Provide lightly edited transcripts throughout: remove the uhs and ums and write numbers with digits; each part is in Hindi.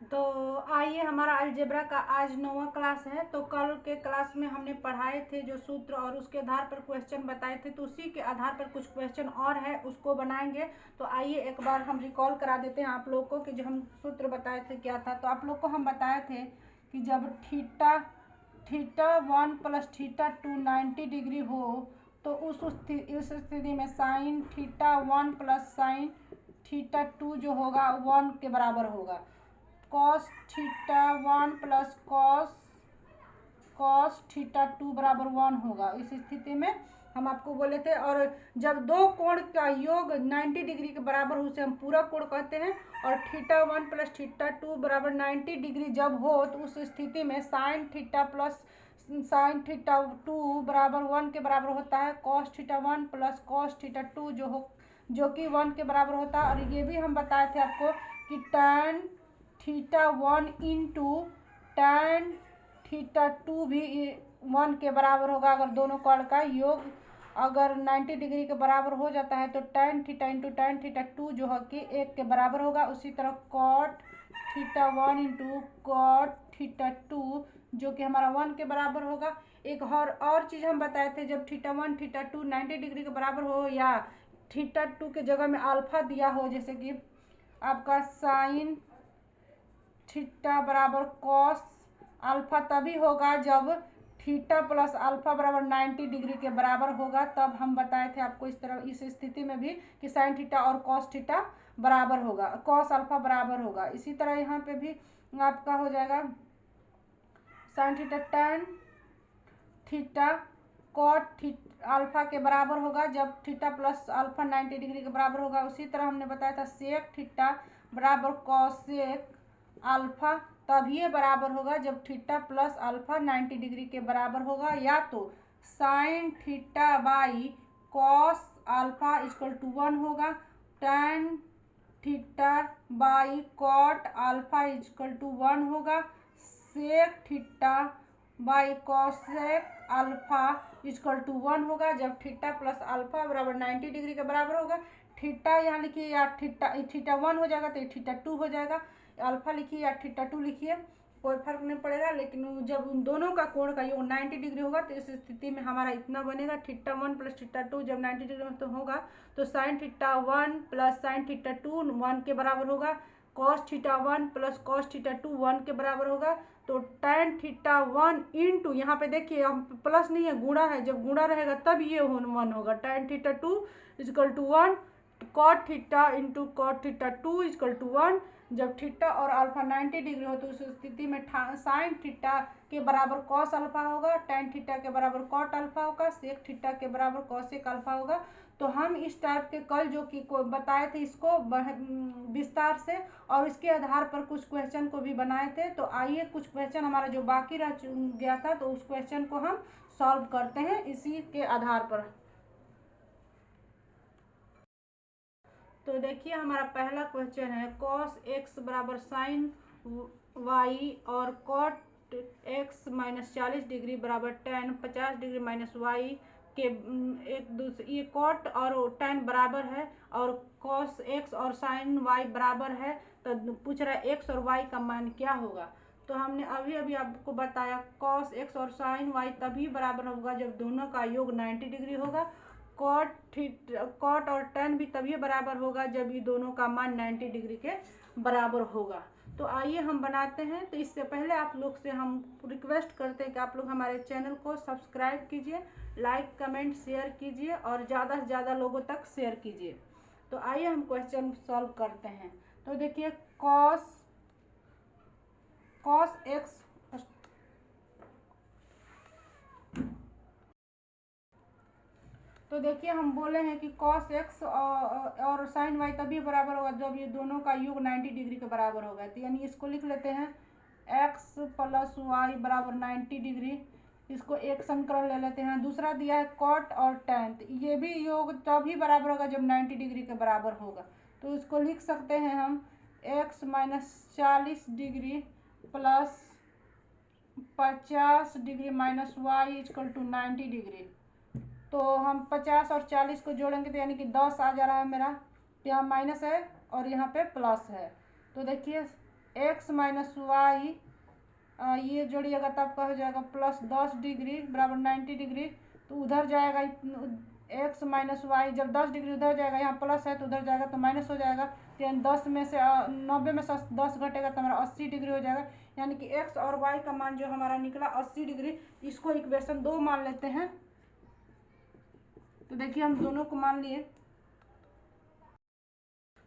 तो आइए, हमारा अलजेब्रा का आज 9वां क्लास है। तो कल के क्लास में हमने पढ़ाए थे जो सूत्र और उसके आधार पर क्वेश्चन बताए थे, तो उसी के आधार पर कुछ क्वेश्चन और है उसको बनाएंगे। तो आइए एक बार हम रिकॉल करा देते हैं आप लोग को कि जो हम सूत्र बताए थे क्या था। तो आप लोग को हम बताए थे कि जब थीटा 1 प्लस थीटा 2 90 डिग्री हो तो उस स्थिति में sine theta 1 plus sine theta 2 जो होगा 1 के बराबर होगा। Cos theta 1 plus cos theta 2 बराबर 1 होगा। इस स्थिति में हम आपको बोले थे, और जब दो कोण का योग 90 डिग्री के बराबर हो उसे हम पूरा कोण कहते हैं। और थीटा 1 प्लस थीटा 2 बराबर 90 डिग्री जब हो तो उस स्थिति में sine theta plus sine theta 2 बराबर 1 के बराबर होता है। Cos theta 1 plus cos theta 2 जो कि 1 के बराबर होता है। और ये भी हम बताए थे आपको कि tan theta 1 into tan theta 2 भी 1 के बराबर होगा। अगर दोनों कोण का योग अगर 90 डिग्री के बराबर हो जाता है तो tan theta into tan theta 2 जो है कि 1 के बराबर होगा। उसी तरह cot theta 1 into cot theta 2 जो कि हमारा 1 के बराबर होगा। एक और चीज़ हम बताए थे, जब थीटा 1 थीटा 2 90 डिग्री के बराबर हो या थीटा 2 के जगह में अल्फा दिया हो, जैसे कि आपका साइन थीटा बराबर कॉस अल्फा तभी होगा जब थीटा प्लस अल्फा बराबर 90 डिग्री के बराबर होगा। तब हम बताए थे आपको इस स्थिति में भी कि साइन थीटा और कॉस थीटा बराबर होगा, कॉस अल्फा बराबर होगा। इसी तरह यहाँ पे भी आपका हो जाएगा sine theta tan theta cot alpha के बराबर होगा जब थीटा प्लस अल्फा 90 डिग्री के बराबर होगा। उसी तरह हमने बताया था सेक थीटा बराबर कॉसेक अल्फा तभी बराबर होगा जब थीटा प्लस अल्फा 90 डिग्री के बराबर होगा। या तो sine theta by cos alpha equal to 1 होगा, tan theta by cot alpha equal to 1 होगा, sec theta by cosec alpha equal to 1 होगा जब थीटा प्लस अल्फा बराबर 90 डिग्री के बराबर होगा। थीटा यहाँ लिखिए या थीटा 1 हो जाएगा तो थीटा 2 हो जाएगा। अल्फा लिखिए या थीटा 2 लिखिए, कोई फर्क नहीं पड़ेगा। लेकिन जब उन दोनों का कोण का योग 90 डिग्री होगा तो इस स्थिति में हमारा इतना बनेगा, थीटा 1 प्लस थीटा 2 जब 90 डिग्री में तो होगा तो sine theta 1 plus sine theta 2 1 के बराबर होगा। Cos theta 1 plus cos theta 2 1 के बराबर होगा। तो tan थीटा 1 इंटू यहाँ पे देखिए हम प्लस नहीं है गुणा है, जब गुणा रहेगा तब ये 1 होगा। tan theta 2 equal to 1, cot theta into cot theta 2 equal to 1। जब थीटा और अल्फा 90 डिग्री हो तो उस स्थिति में साइन थीटा के बराबर कॉस अल्फा होगा, tan थीटा के बराबर कॉट अल्फा होगा, सेक थीटा के बराबर कॉसेक अल्फा होगा। तो हम इस टाइप के कल जो कि बताए थे इसको विस्तार से, और इसके आधार पर कुछ क्वेश्चन को भी बनाए थे। तो आइए कुछ क्वेश्चन हमारा जो बाकी रह गया था तो उस क्वेश्चन को हम सॉल्व करते हैं इसी के आधार पर। तो देखिए हमारा पहला क्वेश्चन है कॉस एक्स बराबर साइन वाई और कॉट एक्स माइनस 40 डिग्री बराबर tan 50 डिग्री माइनस वाई के एक दूसरे, ये कॉट और tan बराबर है और कॉस एक्स और साइन वाई बराबर है। तो पूछ रहा है एक्स और वाई का मान क्या होगा। तो हमने अभी अभी आपको बताया कॉस एक्स और साइन वाई तभी बराबर होगा जब दोनों का योग 90 डिग्री होगा। कॉट और tan भी तभी बराबर होगा जब ये दोनों का मान 90 डिग्री के बराबर होगा। तो आइए हम बनाते हैं। तो इससे पहले आप लोग से हम रिक्वेस्ट करते हैं कि आप लोग हमारे चैनल को सब्सक्राइब कीजिए, लाइक कमेंट शेयर कीजिए और ज़्यादा से ज़्यादा लोगों तक शेयर कीजिए। तो आइए हम क्वेश्चन सॉल्व करते हैं। तो देखिए कॉस एक्स, तो देखिए हम बोले हैं कि कॉस एक्स और साइन वाई तभी बराबर होगा जब ये दोनों का योग 90 डिग्री के बराबर होगा। तो यानी इसको लिख लेते हैं एक्स प्लस वाई बराबर 90 डिग्री, इसको एक समीकरण ले लेते हैं। दूसरा दिया है कॉट और tan, ये भी योग तभी बराबर होगा जब 90 डिग्री के बराबर होगा। तो इसको लिख सकते हैं हम X minus 40 degree plus 50 degree minus Y equal to 90 degree. तो हम 50 और 40 को जोड़ेंगे तो यानी कि 10 आ जा रहा है मेरा, यहाँ माइनस है और यहाँ पे प्लस है। तो देखिए एक्स माइनस वाई, ये जोड़िएगा तो आपका हो जाएगा प्लस 10 डिग्री बराबर 90 डिग्री। तो उधर जाएगा एक्स माइनस वाई, जब 10 डिग्री उधर जाएगा, यहाँ प्लस है तो उधर जाएगा तो माइनस हो जाएगा। तो 10 में से 90 में से 10 घटेगा तो हमारा 80 डिग्री हो जाएगा। यानी कि एक्स और वाई का मान जो हमारा निकला 80 डिग्री। इसको इक्वेशन 2 मान लेते हैं। तो देखिए हम दोनों को मान लिए।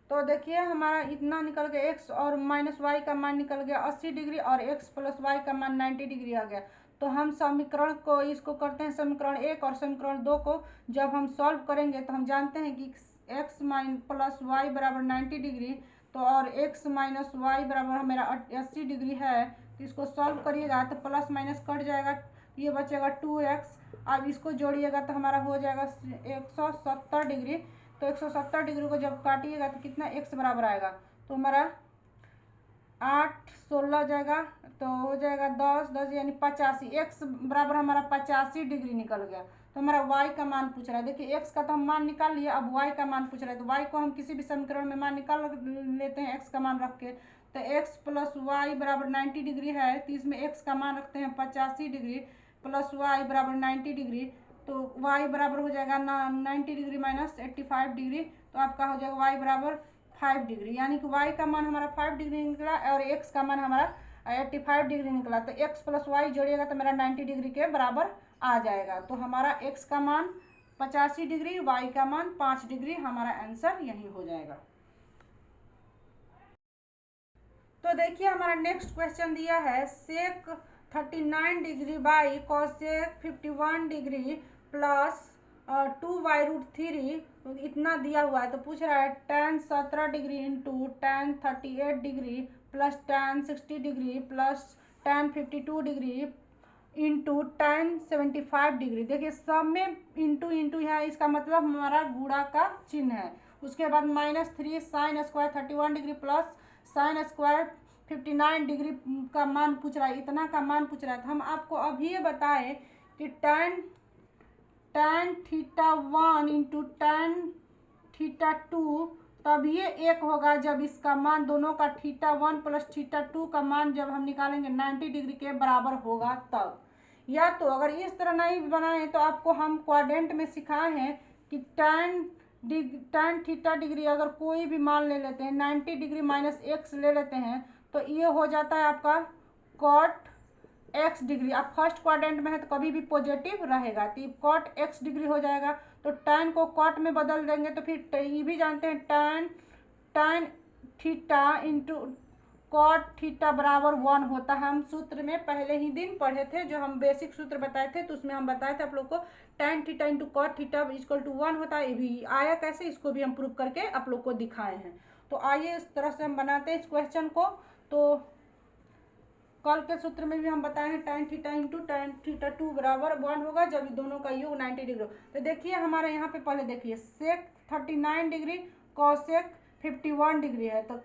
तो देखिए हमारा इतना निकल गया, एक्स और माइनस वाई का मान निकल गया 80 डिग्री और एक्स प्लस वाई का मान 90 डिग्री आ गया। तो हम समीकरण को इसको करते हैं समीकरण 1 और समीकरण 2 को जब हम सॉल्व करेंगे तो हम जानते हैं कि एक्स प्लस वाई बराबर 90 डिग्री, तो और एक्स माइनस वाई बराबर मेरा 80 डिग्री है। तो इसको सॉल्व करिएगा तो प्लस माइनस कट जाएगा, ये बचेगा 2x। अब इसको जोड़िएगा तो हमारा हो जाएगा 170 डिग्री। तो 170 डिग्री को जब काटिएगा तो कितना x बराबर आएगा, तो हमारा 8 16 जाएगा, तो हो जाएगा 10 10 यानी 85। x बराबर हमारा 85 डिग्री निकल गया। तो हमारा y का मान पूछ रहा है। देखिए x का तो हम मान निकाल लिए, अब y का मान पूछ रहा है। तो y को हम किसी भी समीकरण में मान निकाल लेते हैं x का मान रख के। तो x प्लस वाई बराबर 90 डिग्री है, तो इसमें x का मान रखते हैं 85 डिग्री प्लस y बराबर 90 डिग्री। तो y बराबर हो जाएगा 90 डिग्री माइनस 85 डिग्री। तो आपका हो जाएगा y बराबर 5 डिग्री, यानी कि y का मान हमारा 5 डिग्री निकला और x का मान हमारा 85 डिग्री निकला। तो x प्लस वाई जोड़िएगा तो मेरा 90 डिग्री के बराबर आ जाएगा। तो हमारा x का मान 85 डिग्री, y का मान 5 डिग्री, हमारा आंसर यही हो जाएगा। तो देखिए हमारा नेक्स्ट क्वेश्चन दिया है सेक 39 degree by cosec 51 degree plus 2/√3, तो इतना दिया हुआ है। तो पूछ रहा है tan 17 degree into tan 38 degree plus tan 60 degree plus tan 52 degree into tan 75 degree. देखिए सब में इंटू इंटू है, इसका मतलब हमारा गुणा का चिन्ह है। उसके बाद -3 sine square 31 degree plus sine square 59 degree का मान पूछ रहा है, इतना का मान पूछ रहा है। तो हम आपको अभी ये बताएं कि tan θ1 इंटू tan θ2 तब ये एक होगा जब इसका मान दोनों का θ1 प्लस θ2 का मान जब हम निकालेंगे 90 डिग्री के बराबर होगा तब। या तो अगर इस तरह नहीं बनाए तो आपको हम क्वाड्रेंट में सिखाए हैं कि tan θ डिग्री अगर कोई भी मान ले लेते हैं, 90 डिग्री माइनस x ले लेते हैं, तो ये हो जाता है आपका cot x डिग्री। आप फर्स्ट क्वाड्रेंट में है तो कभी भी पॉजिटिव रहेगा, तो cot x डिग्री हो जाएगा। तो tan को cot में बदल देंगे तो फिर ये भी जानते हैं tan theta into cot theta बराबर 1 होता है। हम सूत्र में पहले ही दिन पढ़े थे, जो हम बेसिक सूत्र बताए थे, तो उसमें हम बताए थे आप लोग को tan theta into cot theta equal to 1 होता है। ये भी आया कैसे, इसको भी हम प्रूव करके आप लोग को दिखाए हैं। तो आइए इस तरह से हम बनाते हैं इस क्वेश्चन को। तो कल के सूत्र में भी हम बताए हैं tan थीटा इंटू tan θ2 बराबर 1 होगा जब दोनों का योग 90 डिग्री हो। तो देखिए हमारे यहाँ पे पहले देखिए सेक 39 डिग्री कॉसेक 51 डिग्री है। तो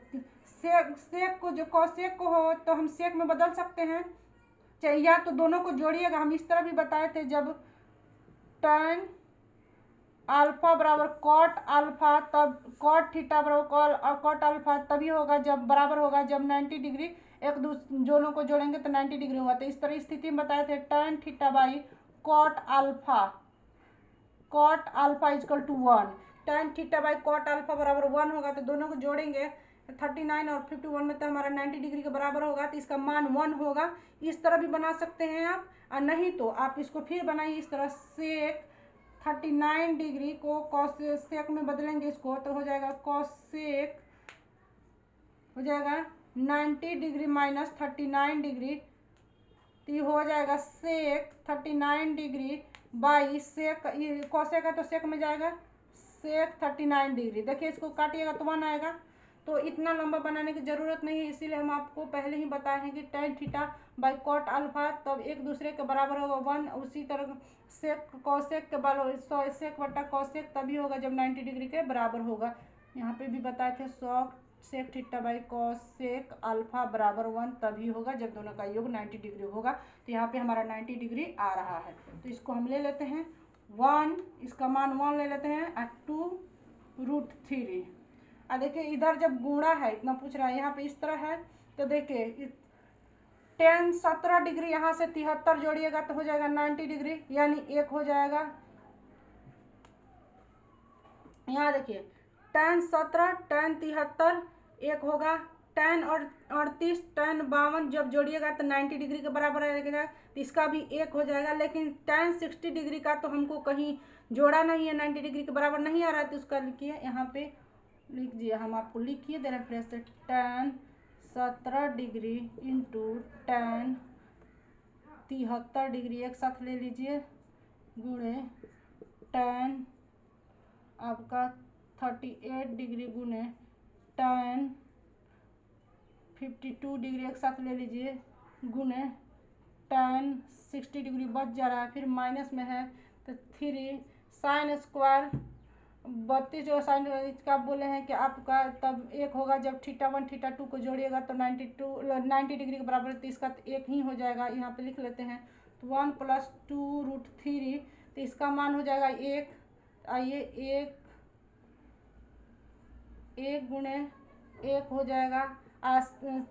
सेक को जो कॉसेक को हो तो हम सेक में बदल सकते हैं, चाहिए या तो दोनों को जोड़िएगा। हम इस तरह भी बताए थे जब tan अल्फा बराबर कॉट अल्फा, तब कॉट थीटा बराबर कॉट अल्फा तभी होगा जब बराबर होगा जब 90 डिग्री एक दूसरे दोनों को जोड़ेंगे तो 90 डिग्री होगा। तो इस तरह स्थिति में बताए थे tan theta by cot alpha equal to 1। tan theta by cot alpha बराबर 1 होगा, तो दोनों को जोड़ेंगे 39 और 51 में तो हमारा 90 डिग्री के बराबर होगा, तो इसका मान 1 होगा। इस तरह भी बना सकते हैं आप, और नहीं तो आप इसको फिर बनाइए इस तरह सेक 39 डिग्री को कॉसेक में बदलेंगे इसको, तो हो जाएगा कॉसेक हो जाएगा 90 डिग्री माइनस 39 डिग्री, तो हो जाएगा सेक 39 डिग्री बाई सेक, कॉसेक है तो सेक में जाएगा सेक 39 डिग्री। देखिए इसको काटिएगा तो 1 आएगा। तो इतना लंबा बनाने की ज़रूरत नहीं है, इसीलिए हम आपको पहले ही बताए हैं कि tan theta by cot alpha तब एक दूसरे के बराबर होगा 1। उसी तरह सेक कॉसेक के बराबर सेक बटा कॉसेक तभी होगा जब 90 डिग्री के बराबर होगा। यहाँ पे भी बताए थे sec theta by cosec alpha बराबर 1 तभी होगा जब दोनों का योग 90 डिग्री होगा। तो यहाँ पे हमारा 90 डिग्री आ रहा है, तो इसको हम ले लेते हैं 1, इसका मान 1 ले लेते हैं और 2√3। देखिए इधर जब गुणा है इतना पूछ रहा है, यहाँ पे इस तरह है तो देखिए tan 17 डिग्री यहाँ से 73 जोड़िएगा तो हो जाएगा 90 डिग्री, यानी एक हो जाएगा। यहाँ देखिए tan 17 tan 73 एक होगा, tan और 38 tan 52 जब जोड़िएगा तो 90 डिग्री के बराबर आएगा, तो इसका भी एक हो जाएगा। लेकिन tan 60 डिग्री का तो हमको कहीं जोड़ा नहीं है, 90 डिग्री के बराबर नहीं आ रहा है, तो उसका लिखिए यहाँ पे लिखिए, हम आपको लिखिए दे रहे हैं tan 17 degree into tan 73 degree एक साथ ले लीजिए गुणे tan आपका 38 डिग्री गुने tan 52 डिग्री एक साथ ले लीजिए गुने tan 60 डिग्री बच जा रहा है, फिर माइनस में है तो 3 साइन स्क्वायर 32 जो साइन इसका बोले हैं कि आपका तब एक होगा जब θ1 θ2 को जोड़िएगा तो 90 डिग्री के बराबर, तो इसका तो एक ही हो जाएगा। यहाँ पे लिख लेते हैं तो 1 + 2√3, तो इसका मान हो जाएगा एक। आइए एक गुणे एक हो जाएगा।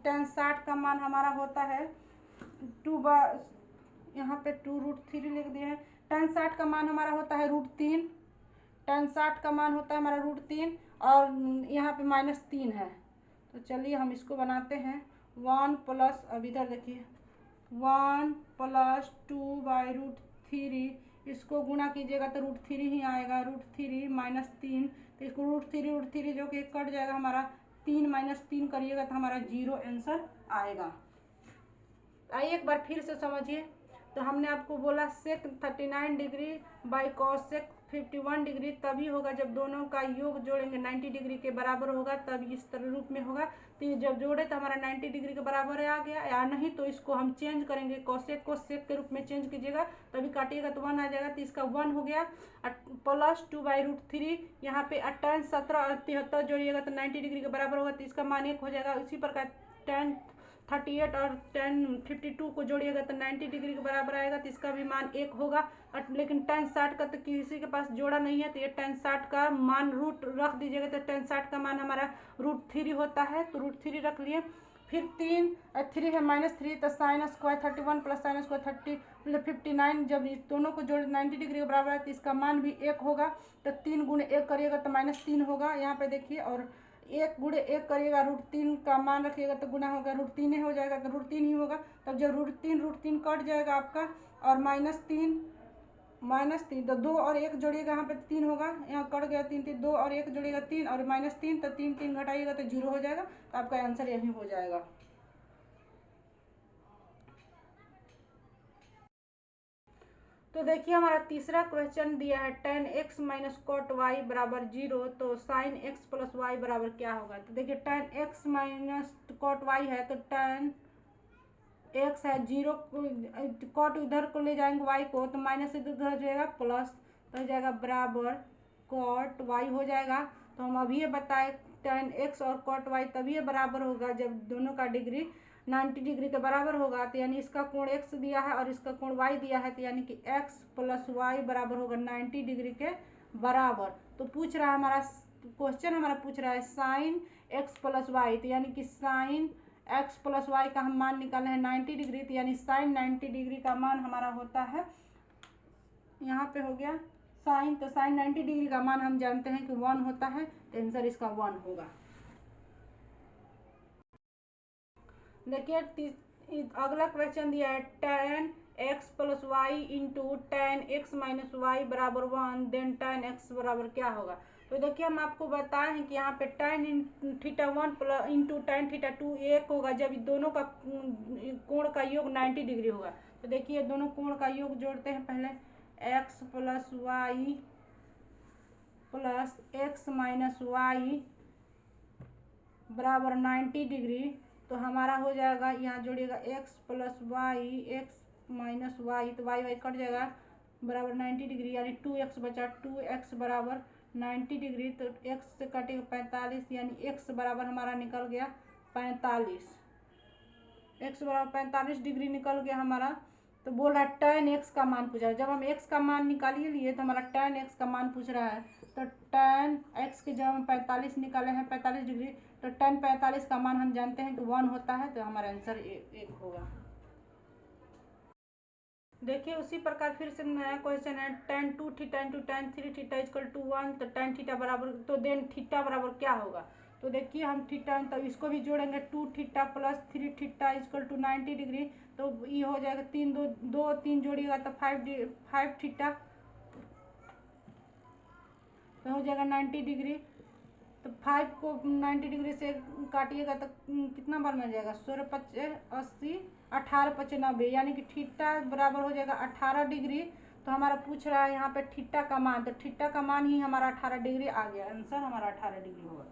tan 60 का मान हमारा होता है 2 यहाँ पे 2√3 लिख दिए हैं। tan 60 का मान हमारा होता है √3, tan 60 का मान होता है हमारा √3 और यहाँ पे -3 है। तो चलिए हम इसको बनाते हैं 1 प्लस, अब इधर देखिए 1 + 2/√3, इसको गुणा कीजिएगा तो √3 ही आएगा, √3 - 3, तो इसको √3 जो कि कट जाएगा हमारा, 3 - 3 करिएगा तो हमारा 0 आंसर आएगा। आइए एक बार फिर से समझिए। तो हमने आपको बोला sec 39 degree by cosec 51 degree तभी होगा जब दोनों का योग जोड़ेंगे 90 डिग्री के बराबर होगा, तब इस तरह रूप में होगा। तो ये जब जोड़े तो हमारा 90 डिग्री के बराबर आ गया, या नहीं तो इसको हम चेंज करेंगे, cosec को sec के रूप में चेंज कीजिएगा तभी काटिएगा तो 1 आ जाएगा, तो इसका 1 हो गया। प्लस 2/√3 यहाँ पे tan 17 और 73 जोड़िएगा तो 90 डिग्री के बराबर होगा, तो इसका मान 1 हो जाएगा। इसी प्रकार tan 38 और tan 52 को जोड़िएगा तो 90 डिग्री के बराबर आएगा, तो इसका भी मान 1 होगा। लेकिन tan 60 का तो किसी के पास जोड़ा नहीं है, तो ये tan 60 का मान रूट रख दीजिएगा, तो tan 60 का मान हमारा √3 होता है, तो √3 रख लिए। फिर 3 है -3, तो sine square 31 plus sine square 30 मतलब 59, जब इस दोनों को जोड़ 90 डिग्री के बराबर है तो इसका मान भी 1 होगा। तो 3 गुणे 1 करिएगा तो -3 होगा, यहाँ पे देखिए, और 1 गुणे 1 करिएगा √3 का मान रखिएगा तो गुना होगा √3 हो जाएगा, तो √3 ही होगा। तब जब √3 कट जाएगा आपका और -3 तो 2 और 1 जोड़िएगा, यहाँ पे 3 होगा, यहाँ कट गया 3 2 और 1 जोड़िएगा 3 और -3, तो 3 घटाइएगा तो 0 हो जाएगा, तो आपका आंसर यही हो जाएगा। तो देखिए हमारा तीसरा क्वेश्चन दिया है tan x - cot y बराबर 0, तो sin x + y बराबर क्या होगा। तो देखिए tan x - cot y है, तो tan x है 0, cot इधर को ले जाएंगे y को, तो माइनस इधर हो जाएगा प्लस, तो हो जाएगा बराबर cot y हो जाएगा। तो हम अभी ये बताए tan x और cot y तभी बराबर होगा जब दोनों का डिग्री 90 डिग्री के बराबर होगा, तो यानी इसका कोण x दिया है और इसका कोण y दिया है, तो यानी कि x + y बराबर होगा 90 डिग्री के बराबर। तो पूछ रहा है हमारा क्वेश्चन, हमारा पूछ रहा है साइन x + y, तो यानी कि साइन x + y का हम मान निकाले हैं 90 डिग्री, तो यानी साइन 90 डिग्री का मान हमारा होता है, यहाँ पे हो गया साइन, तो साइन 90 डिग्री का मान हम जानते हैं कि 1 होता है, तो आंसर इसका 1 होगा। देखिए अगला क्वेश्चन दिया है tan x + y into tan x - y बराबर 1, देन tan x बराबर क्या होगा। तो देखिए हम आपको बताए हैं कि यहाँ पे tan θ1 इंटू tan θ2 एक होगा जब दोनों का कोण का योग 90 डिग्री होगा। तो देखिए दोनों कोण का योग जोड़ते हैं, पहले x + y plus x - y बराबर 90 डिग्री, तो हमारा हो जाएगा, यहाँ जोड़िएगा x + y x - y, तो y कट जाएगा बराबर 90 डिग्री, यानी 2x बचा, 2x बराबर 90 डिग्री, तो x से कटेगा 45, यानी x बराबर हमारा निकल गया 45, x बराबर 45 डिग्री निकल गया हमारा। तो बोल रहा है tan x का मान पूछ रहा है, जब हम x का मान निकाल लिए तो हमारा tan x का मान पूछ रहा है, तो tan x के जब हम 45 निकाले हैं 45 डिग्री, तो tan 45 का मान हम जानते हैं कि 1 होता है, तो हमारा आंसर 1 होगा। देखिए उसी प्रकार फिर से नया क्वेश्चन है, tan 2 theta into tan 3 theta equal to 1, तो tan थीटा बराबर, तो देन थीटा बराबर क्या होगा। तो देखिए हम थीटा, तो इसको भी जोड़ेंगे, 2 theta plus 3 theta equal to 90 degree, तो ये हो जाएगा 3 2 3 जोड़िएगा तो 5 थीटा, तो हो जाएगा 90 डिग्री। तो 5 को 90 डिग्री से काटिएगा तो कितना बार मिल जाएगा, 16 5 80, 18 5 90, यानी कि थीटा बराबर हो जाएगा 18 डिग्री। तो हमारा पूछ रहा है यहाँ पे थीटा का मान, तो थीटा का मान ही हमारा 18 डिग्री आ गया, आंसर हमारा 18 डिग्री होगा।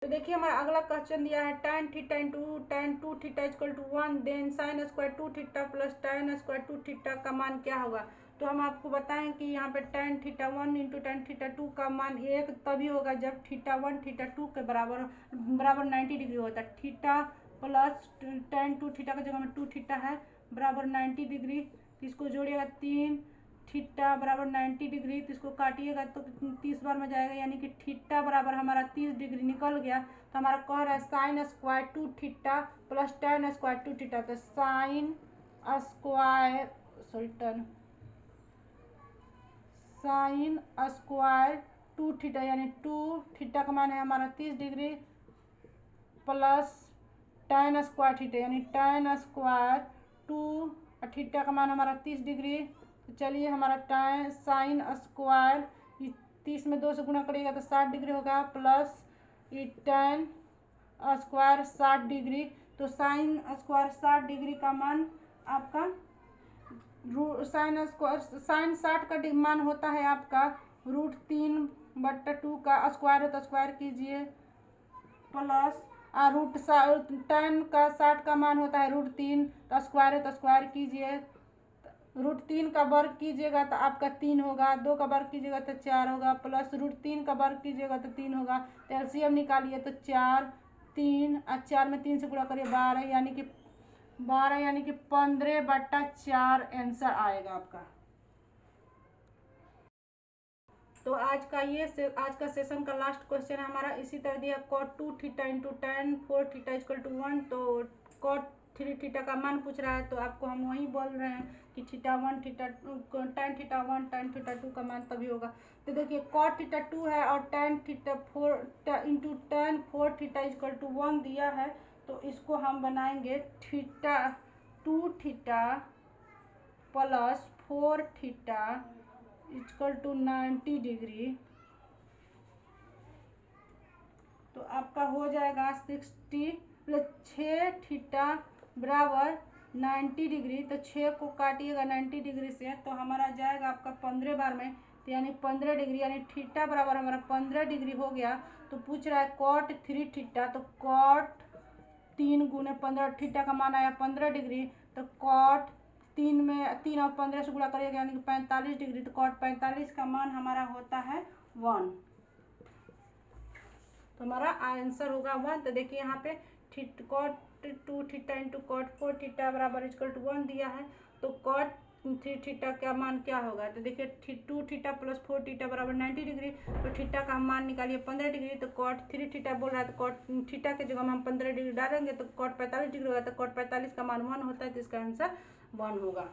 तो देखिए हमारा अगला क्वेश्चन दिया है, tan theta into tan 2 theta equal to 1, then sine square 2 theta plus tan square 2 theta का मान क्या होगा। तो हम आपको बताएं कि यहाँ पे tan theta 1 into tan theta 2 का मान 1 तभी होगा जब थीटा 1 थीटा 2 के बराबर 90 डिग्री होता है। थीटा प्लस tan 2 थीटा का जगह में 2 थीटा है बराबर 90 डिग्री, इसको जोड़िएगा 3 थीटा बराबर 90 डिग्री, तो इसको काटिएगा तो 30 बार में जाएगा, यानी कि थीटा बराबर हमारा 30 डिग्री निकल गया। तो हमारा कह रहा है sine square 2 theta plus tan square 2 theta, तो sine square sine square 2 theta, यानी 2 थीटा का मान है हमारा 30 degree plus tan square theta, यानी tan स्क्वायर 2 थीटा का मान हमारा 30 डिग्री। तो चलिए हमारा tan साइन स्क्वायर 30 में 2 से गुणा करिएगा तो 60 डिग्री होगा, प्लस ये tan स्क्वायर 60 डिग्री, तो साइन स्क्वायर 60 डिग्री का मान आपका साइन 60 का मान होता है आपका √3/2 का स्क्वायर है तो स्क्वायर कीजिए, प्लस tan का 60 का मान होता है √3, तो स्क्वायर है तो स्क्वायर कीजिए, √3 का वर्ग कीजिएगा तो आपका 3 होगा, 2 का वर्ग कीजिएगा तो 4 होगा, प्लस √3 का वर्ग कीजिएगा तो 3 होगा, तो एलसीएम निकालिए तो 4 3 और 4 में 3 से गुणा करिए 12, यानी कि 15/4 आंसर आएगा आपका। तो आज का सेशन का लास्ट क्वेश्चन है हमारा, इसी तरह दिया cot 2 theta into tan 4 theta equal to 1, तो cot 3 थीटा का मान पूछ रहा है, तो आपको हम वही बोल रहे हैं कि theta 1 theta tan theta 1 tan theta 2 का मान तभी होगा। तो देखिए cot थीटा 2 है और tan theta 4 into tan 4 theta equal to 1 दिया है, तो इसको हम बनाएंगे theta 2 theta plus 4 theta equal to 90 degree, तो आपका हो जाएगा 60 प्लस 6 थीटा बराबर 90 डिग्री, तो 6 को काटिएगा 90 डिग्री से तो हमारा जाएगा आपका 15 बार में, तो यानी 15 डिग्री, यानी थीटा बराबर हमारा 15 डिग्री हो गया। तो पूछ रहा है cot 3 थीटा, तो cot 3 गुने 15, थीटा का मान आया 15 डिग्री, तो cot 3 में 3 और 15 से गुणा करिएगा यानी कि 45 डिग्री, तो cot 45 का मान हमारा होता है 1, तो हमारा आंसर होगा 1। तो देखिए यहाँ पे cot 2 theta into cot 4 theta बराबर इक्वल टू 1 दिया है, तो cot 3 थीटा का मान क्या होगा। तो देखिए 2 थीटा प्लस 4 थीटा बराबर 90 डिग्री, तो थीटा का हम मान निकालिए 15 डिग्री, तो cot 3 थीटा बोल रहा है, तो cot थीटा के जगह में हम 15 डिग्री डालेंगे तो cot 45 डिग्री होगा, तो cot 45 का मान 1 होता है, तो इसका आंसर 1 होगा।